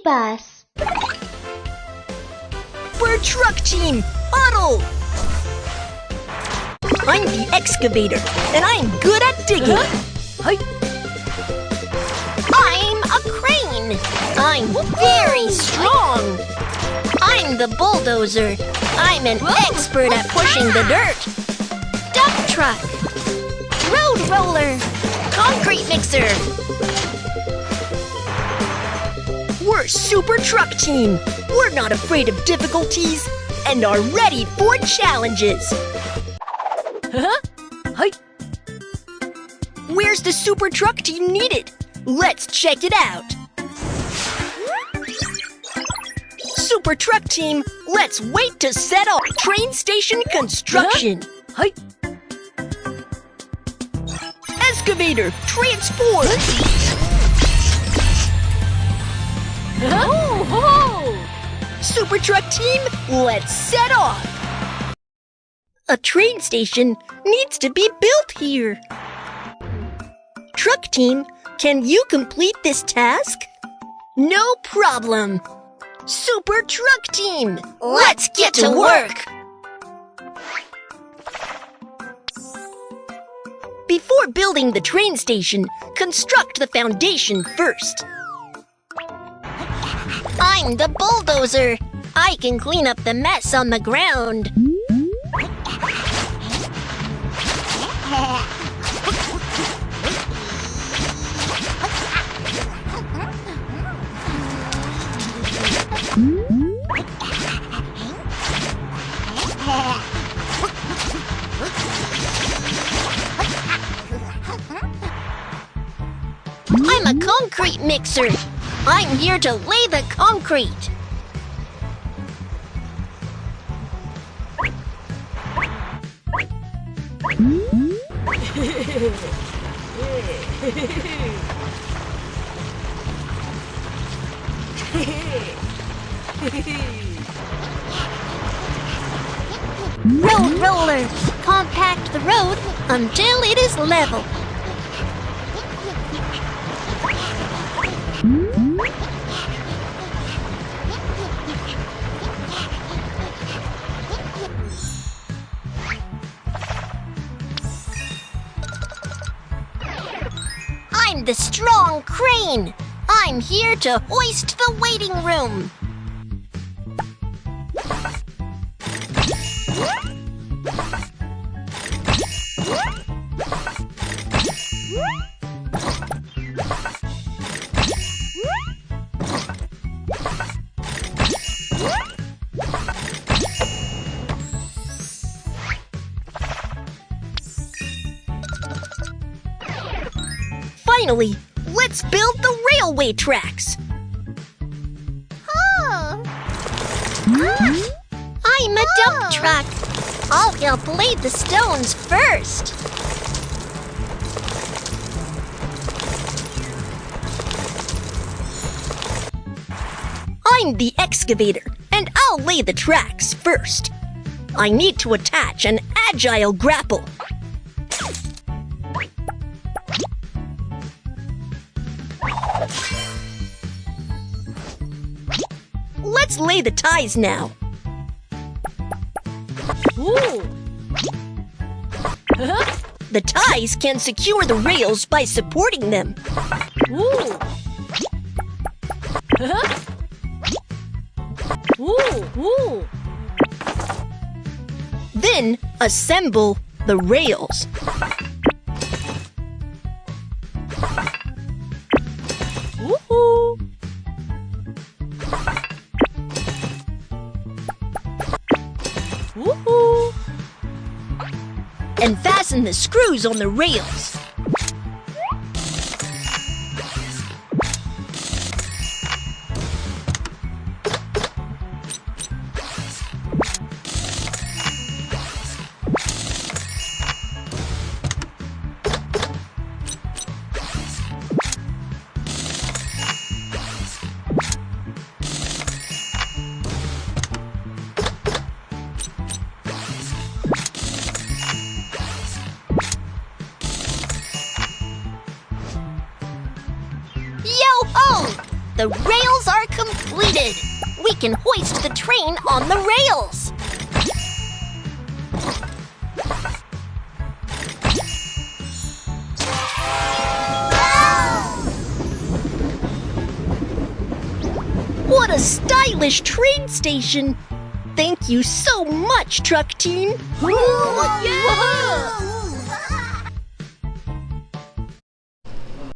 bus. We're Truck Team! Huddle! I'm the excavator, and I'm good at digging. Hi. I'm a crane. I'm very strong. I'm the bulldozer. I'm an expert at pushing the dirt. Dump truck. Road roller. Concrete mixer. We're Super Truck Team. We're not afraid of difficulties and are ready for challenges. Hi. Where's the Super Truck Team needed? Let's check it out. Super Truck Team, let's wait to set off train station construction. Hi. Excavator, transform. Super Truck Team, let's set off! A train station needs to be built here. Truck Team, can you complete this task? No problem. Super Truck Team, Let's get to work. Before building the train station, construct the foundation first. I'm the bulldozer. I can clean up the mess on the ground. I'm a concrete mixer. I'm here to lay the concrete. Road roller. Compact the road until it is level. I'm the strong crane. I'm here to hoist the waiting room. Finally, let's build the railway tracks. I'm a dump truck. I'll help lay the stones first. I'm the excavator, and I'll lay the tracks first. I need to attach an agile grapple. Let's lay the ties now. The ties can secure the rails by supporting them. Then assemble the rails. And fasten the screws on the rails. The rails are completed! We can hoist the train on the rails! What a stylish train station! Thank you so much, Truck Team! Yeah!